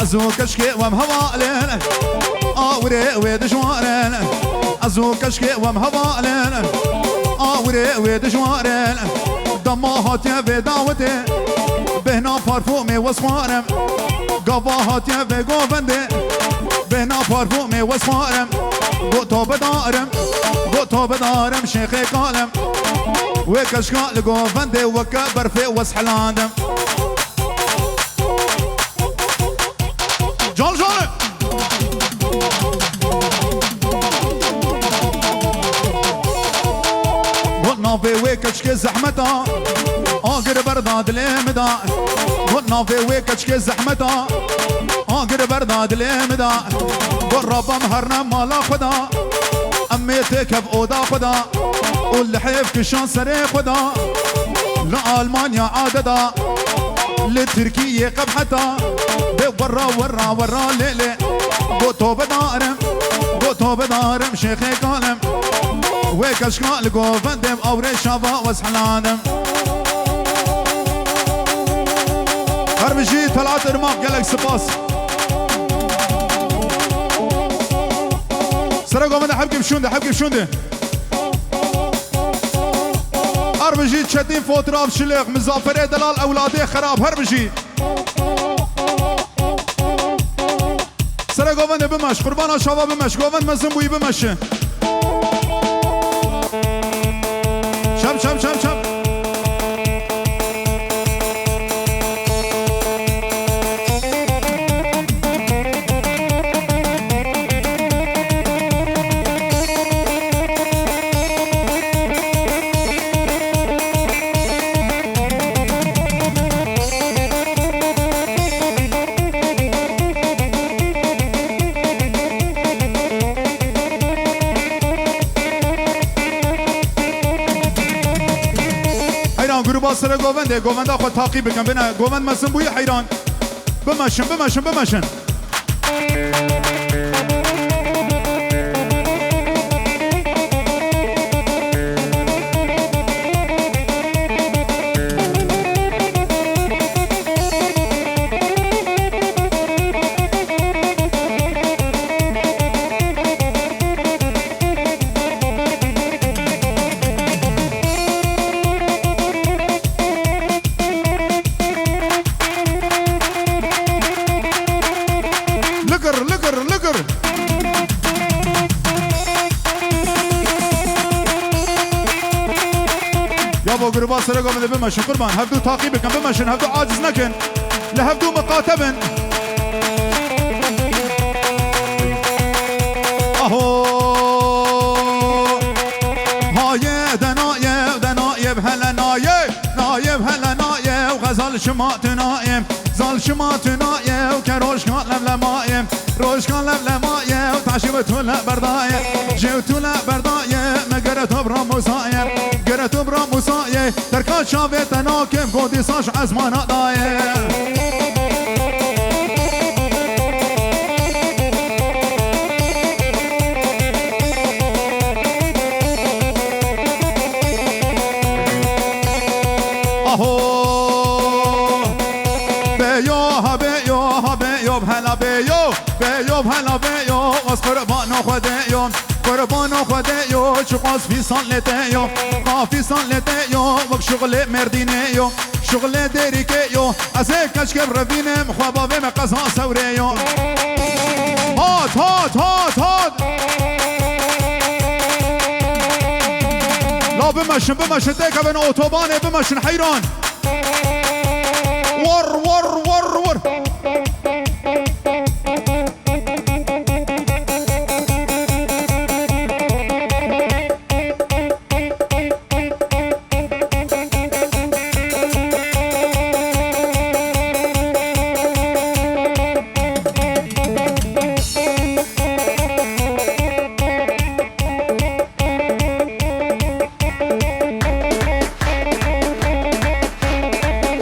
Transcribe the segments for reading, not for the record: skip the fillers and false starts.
ازو كشكي وم هوالين وري ودجوارين ازو كشكي وم هوالين وري ودجوارين دماهات يا بداوتي بهنا پارفومي وصفارم قواهات يا بقوفندي بهنا پارفومي وصفارم قوتو بدارم شيخي قالم وكشكال قوفندي وكبر في وسحلاندم جال جال قلنا في وكشك زحمتا آقر برداد لمدا قلنا في وكشك زحمتا آقر برداد لمدا قرب مهرنا مالا خدا أميتك بأودا خدا واللحيف كشان سري خدا لألمانيا عاددا لتركيا قبحتا ورا ليلي قوتو بدارم شيخي قالم وكشكال قوفندم أوري شافا وسحلانم هربجي طلعت ارماق قالك سباس سرق قوفندم حبكي بشونده هربجي تشدين فوتراف شليق مزافري دلال أولادي خراب هربجي سرق قوفندم بمش قربانا شافا بمش قوفند مزن بوي بمش شب سر گوونده خود تعقیب بکن بنا گووند مسن بوی حیران بمشن قربان سر گوونده بمشن قربان هفدو تعقیب بکن بمشن هفدو عاجز نکن لهفدو مقاتبن اهو هاي دنايب هلا نايب هلا نايب غزال شمات نايم زال شمات نايم كروش كان لملايم روش كان لملايم تعشبت ولا بردايم جوت ولا بردايم مقرت برا مصايم قرت برا مصايم تركات شافت ناكم قودي صاش عزمان دايم هلا بيو قربان خديو قربان خديو شقاس في صلتيو قافي صلتيو وك شغل مردينيو شغل ديريكيو ازيك كشكب رفينم خوابا بهم قصا سوريو هات لا بمشن ديكا بين اوتوباني بمشن حيران ور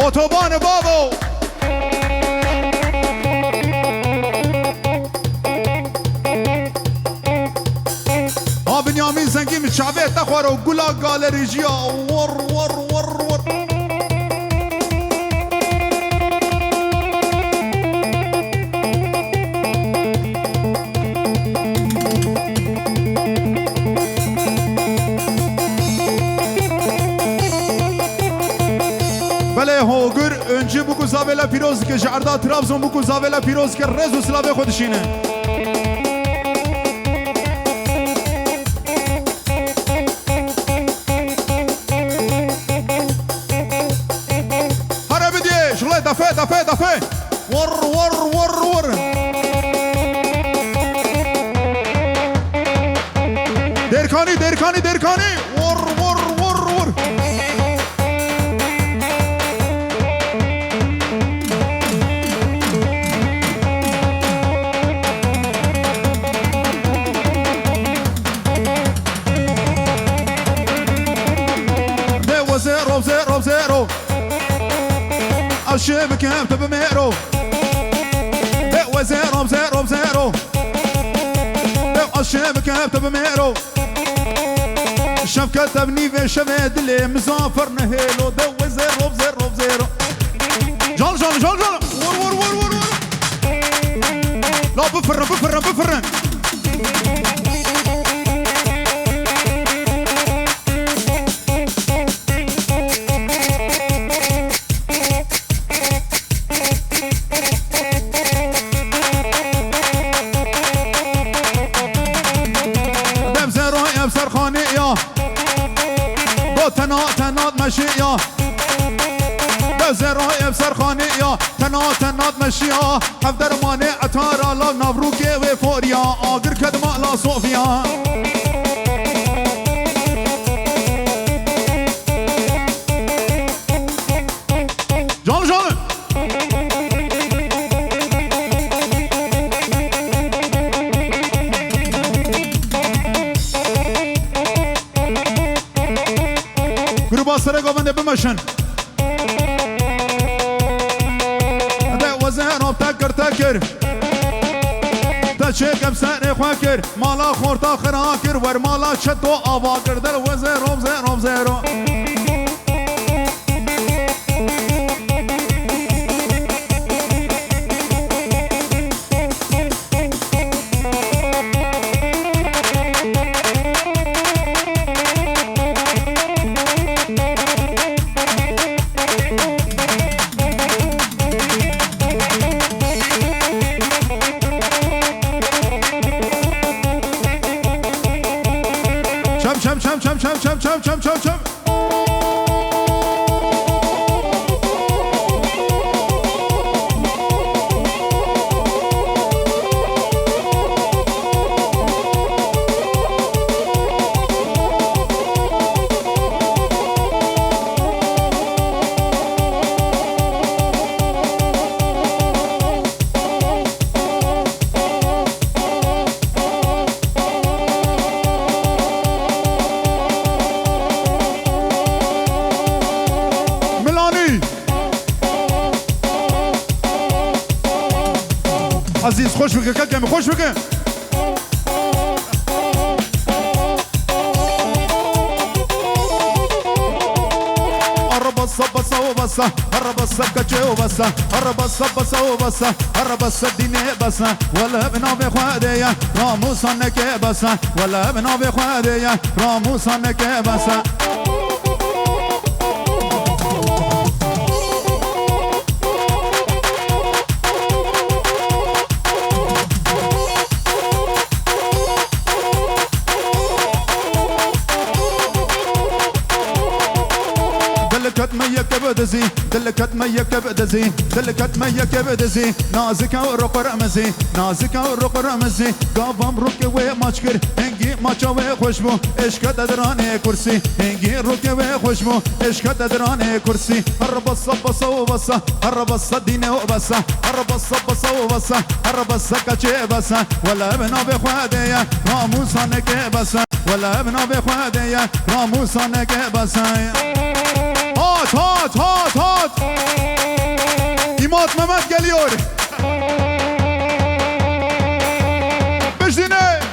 اوتوبان بابو بنيامين زنگی متشعبه تخوار و گلا گالریجیا ور زاویلا پیروز که جعردا ترابزون بکو زاویلا پیروز که رز و سلاوی خودشینه هره بدیه شغله دفه ور درکانی ور زيرو الشبك يكتب بميرو زيرو الشبك يكتب بميرو الشبك كتبني في شباب اللي مسافر نهيلو دو زيرو جل ور لا بفرن تنات مشيا بزرای بسرخانی یا تنات مشيا حفدر مانع اتارا لا نبروكي و فوريا آگر کدما لا صوفيا جان سر گوونده بمشن ده وزنو تکر تشکم سر خواکر مالا خورتا خراکر ور مالا چتو آوا کردل وزنو چم عزیز خوش بکن کمی خوش بکن الربصة كجو بسا الربصة ديني بسا ولا بنوبي خوادية راموس عنك بسا ولا بنوبي خوادية راموس عنك بسا دلكت ميك بدزي نازكا ورق رمزي قافم روكي وماشكر هنجي ماشا وخشبو اشكت دراني كرسي هنجي روكي وخشبو اشكت دراني كرسي الربصة ديني وبصة الربصة كچي بصة ولا بنا بخوادية راموسانك بصة ولا بنا بخوادية راموسانك بصة هات İmat Mehmet geliyor. Beşdine.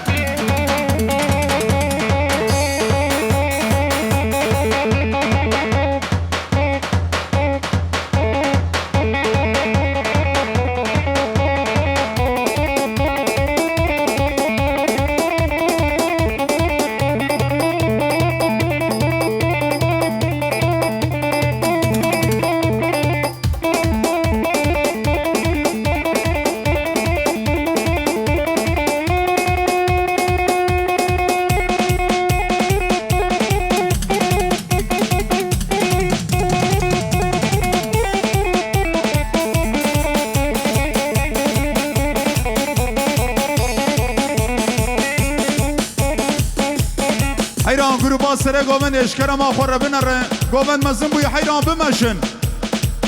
سره گوبند اشکره ما خوره بنره گوبند مزن بوی حیران بمشن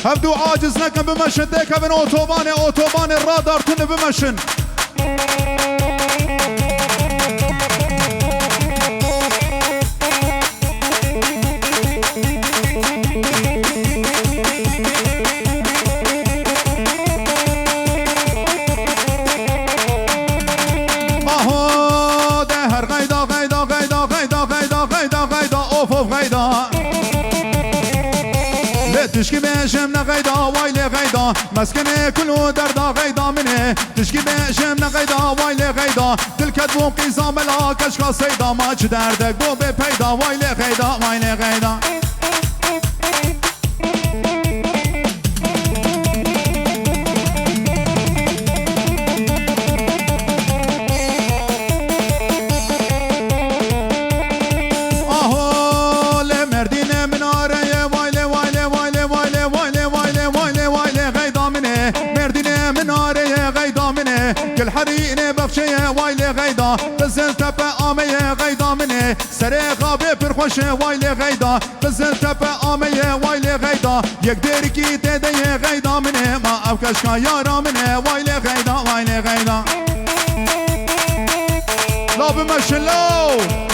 هفدو عاجز نکن بمشن دیکه بن اتوبان رادار تن بمشن تشكي باشم نغيدا وايلي غيدا مسكني كله دردا غيدا مني تشكي باشم نغيدا وايلي غيدا دل كدبو قيزا ملا كشكا سيدا ما چه دردك بو بپيدا وايلي غيدا الحريني بخشيه وايلي غيدا بزل تبا آميه غيدا مني سري غابي برخوشه وايلي غيدا بزل تبا آميه وايلي غيدا يقدر كي تديه غيدا مني ما أبكشكا يارا مني وايلي غيدا لا بمشلو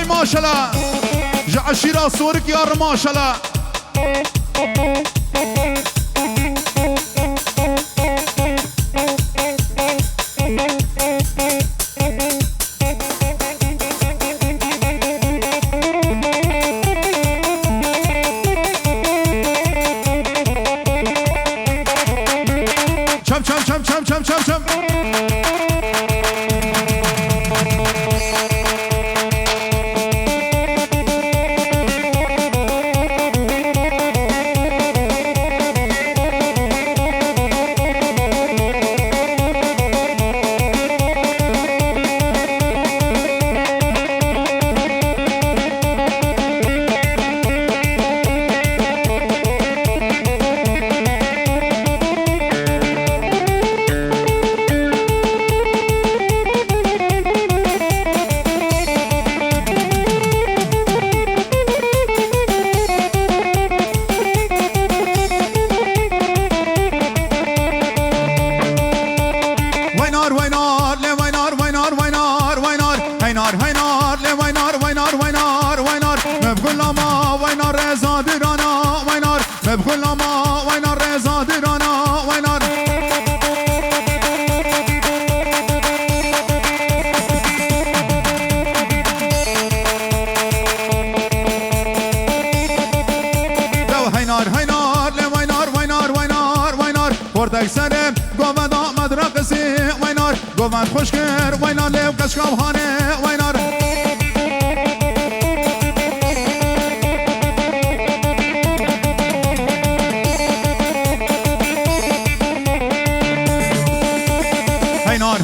ما شاء الله جع الشيرة صورك يا ما شاء الله شم گومد خوشگر وینا لیو کشکاب هانه وینار هینار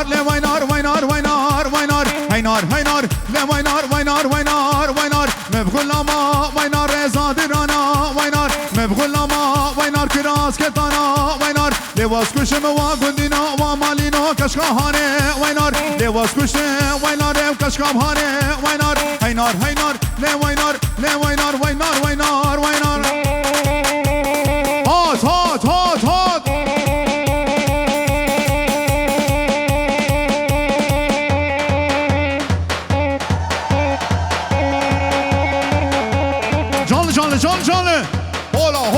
لی وینار مبغل ما وینار رضا دیرانا وینار مبغل ما وینار کراس کتانا وینار لواس کشم و گندینا و مالینو کشکاهانه وینار لواس کشم وینار کشکاهانه وینار هینار لی وینار هات جانله هولا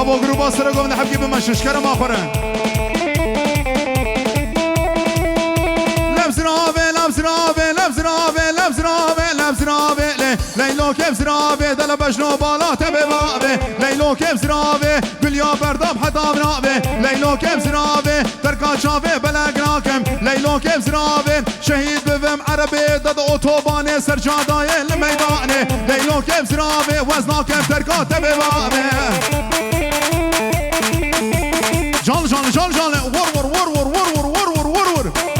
با گروه سر گفت حبیب مشش کرم آخره لیلو کم زرابه دل بجنو بالا تبه بابه لیلو کم زرابه گلیا بردام حدام نابه لیلو کم زرابه ترکا چاوه بلگناکم لیلو کم زرابه شهید بوم عربی داد اتوبان سرجادای المیدانه لیلو کم زرابه وزناکم ترکا تبه بابه جان جان جان جان ور ور ور ور ور ور ور ور ور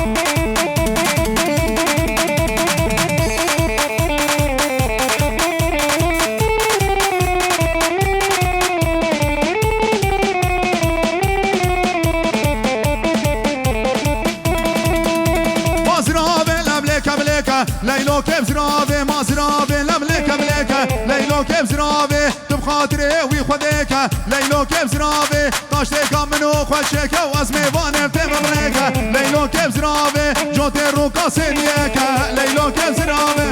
لیلو کم زرابه ما زرابه لملك ملك لیلو کم زرابه تو بخاطره وی خودک لیلو کم زرابه داشته منو خوشک و از میوانم تمرک لیلو کم زرابه جوت رو کاسنیک لیلو کم زرابه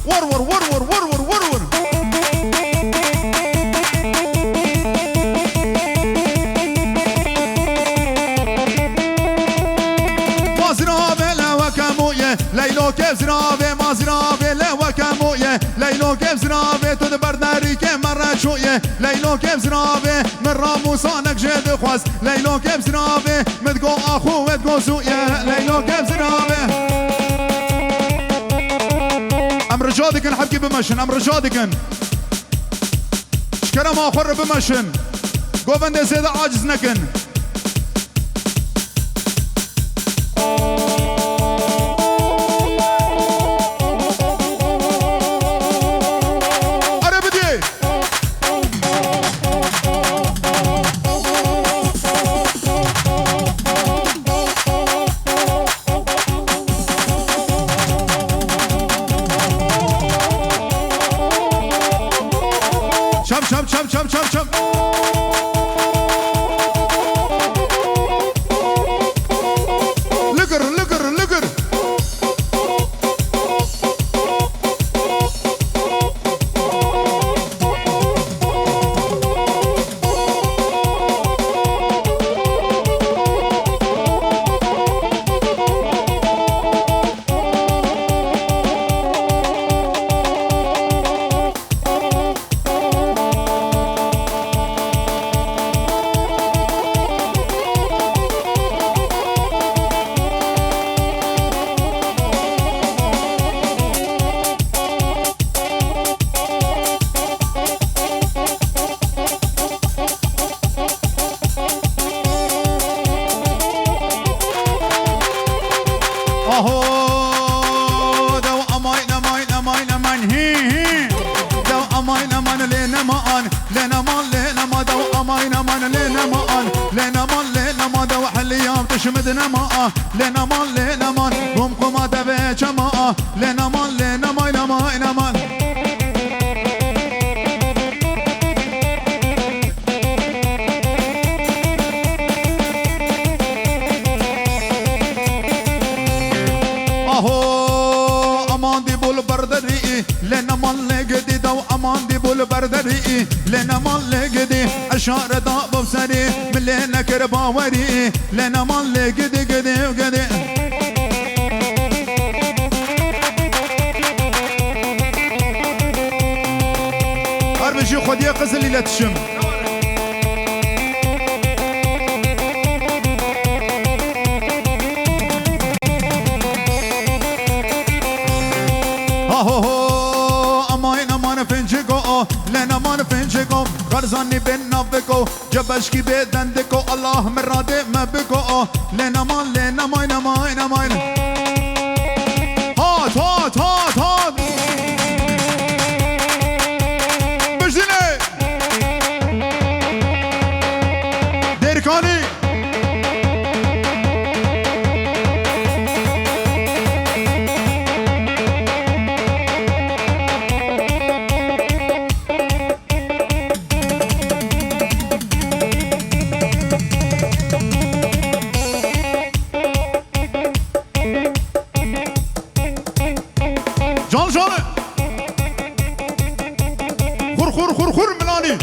ور ور ور ور ور ور ور ور لیلو کم زرابه ما زرابه لو کمویه لیلو کم زرابه تو برداری که مرا شویه لیلو کم زرابه من راموسانک جد خواست لیلو کم زرابه مدگو آخو مدگو سویه لیلو کم زرابه امر جادکن حبکی بمشن امر جادکن شکرم آخر بمشن گوبنده زیده عاجز نکن Chum. Look her. شمدنا ما لنا مان قم قم دبه چما لنا مان اهو امان دی بول بردری لنا مان لگدی دو امان دی بول بردری لنا مان لگدی اشاره دا بسری ملنا کرباوري لنا مان لگدی گدی ارمشي خديه قزل لا تشم امان فنجكو لنا مان فنجكو غرزاني بين نافكو جبشكي بدندكو الله مرادي ما بكو لنا مان هات بجدني ديركاني خور ملاني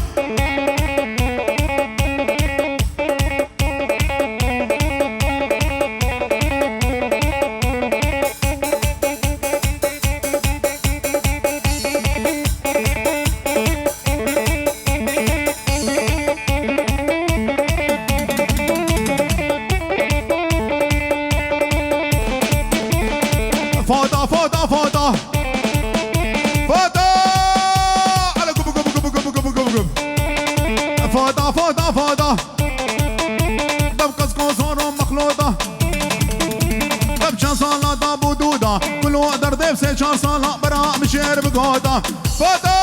چار سالا برا مشیر بگودا فادا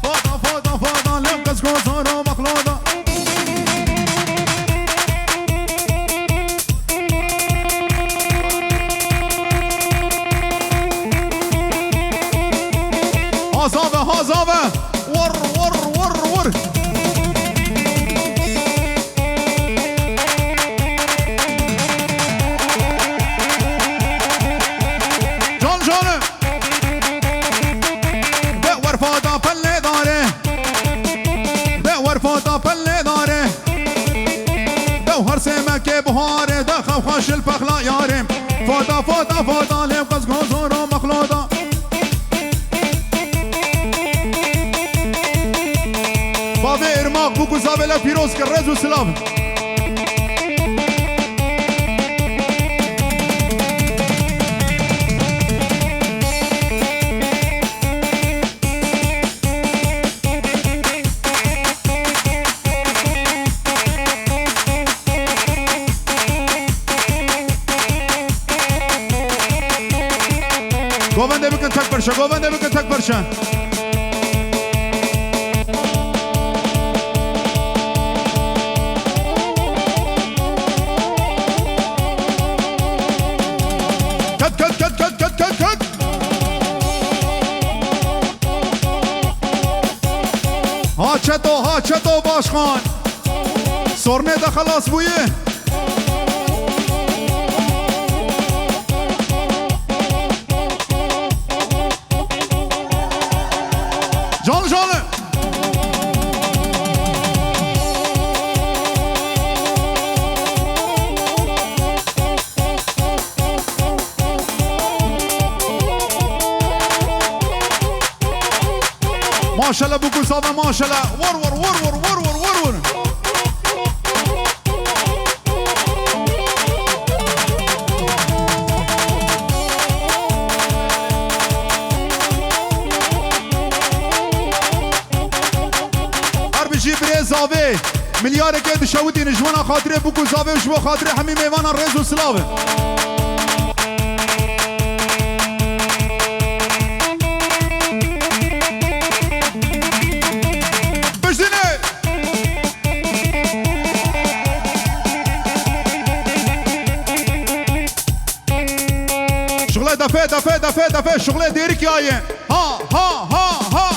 فادا فادا فادا لم کس کو زارو مخلودا هازابه هازابه ور ور ور ور جان جانه به ورفادا پله داره به ورفادا پله داره دو هر سمک بهاره دخل خوش الفخلا یارم فادا فادا فادا لم قز گوزور و مخلودا بابا ارماق بوكو زابلا فيروز كرز وسلام گوونده بکن تک برشا گوونده بکن تک برشا ها چطو باشخان سرنه ده خلاص بویه جان جانه ماشاءالله بوكو صابة ماشاءالله ور ور ور ور ور ور ور ور هربجي بري زاوي مليار كيد شودي نجوانا خاطري بوكو زاوي وشبو خاطري حمي ميوانا الرز وسلاوي دفه دفه دفه دفه شغله دیرک آیه ها ها ها ها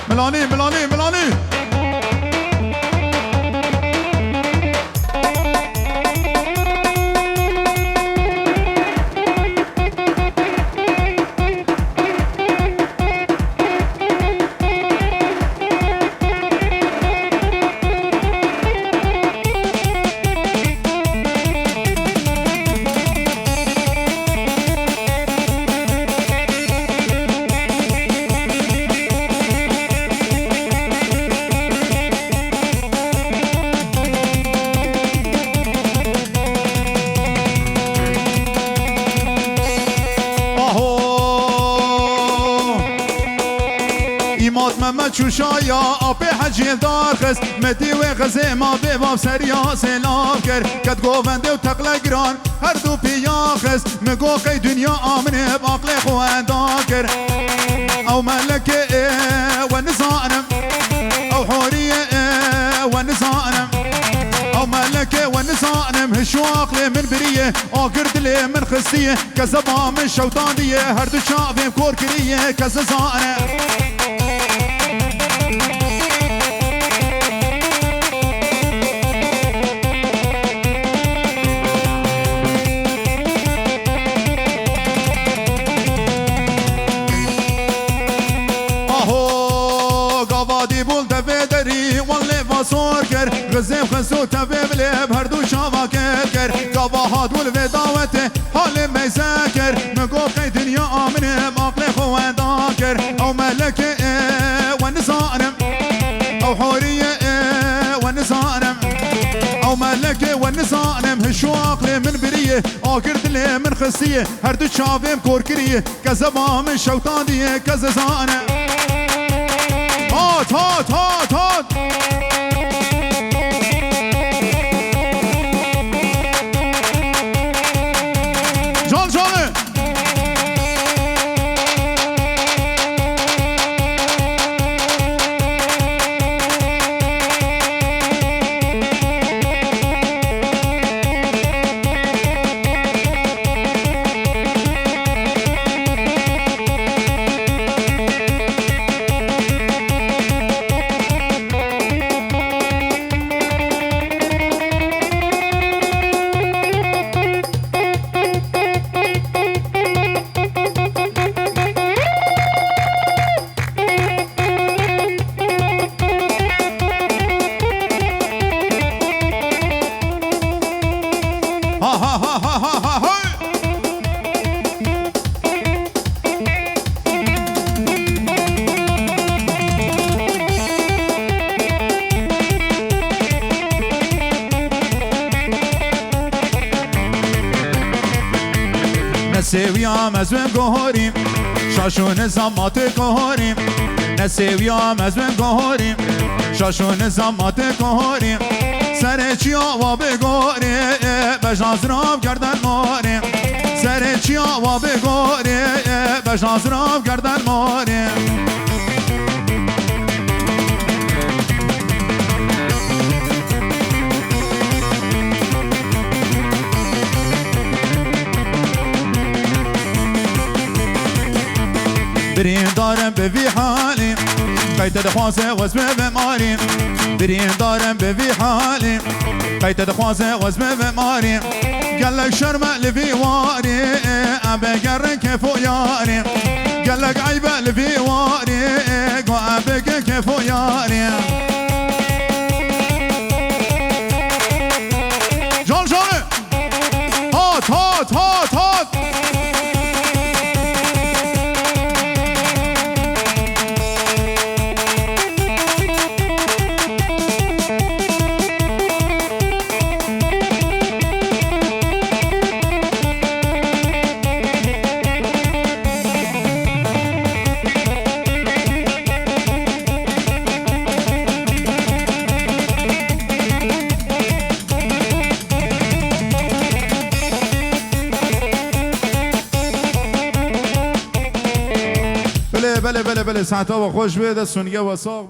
ملانی ملانی ملانی چوشایا آب حجیل دار خست مدی و غزه ما به باب سریا سلام کرد کد گوونده و تقل گران هر دو پیا خست مگو قی دنیا آمنه باقل خواندا کرد او ملکه و نزانم او حوریه و نزانم او ملکه و نزانم هشو عقل من بریه آگرد لی من خستیه کزبا من شوطانیه هر دو شعبیم کور کریه کززانه صور كر غزيم خسو تبيب لب هردو شافا كر قباهات والفداوته حال ما يسكر مقو قي دنيا آمنه باقل خوان داكر او ملكه ونصانم او حوريه ونصانم او ملكه ونصانم هشو عقل من بريه اكرد لي خستیه هر دو چاویم کورکریه کزبام شوطان دیه کززانه هات هات هات هات جان جانه نسویم از من گهاریم شاشون زمات گهاریم نسویم از من گهاریم شاشون زمات گهاریم سر چیا و بگاریم بجاز رام گردن ماریم سر چیا و بگاریم بجاز رام گردن ماریم بریم دارم به وی حالیم قیت دخواسه وزمه بماریم بریم دارم به وی حالیم قیت دخواسه وزمه بماریم گلک شرمه لفی واریم ابه گرن کفو یاریم گلک عیبه لفی واریم گو ابه کفو یاریم جان جانه هات هات هات هات بله بله بله بله ساعتها و خوش به دستونیه و ساق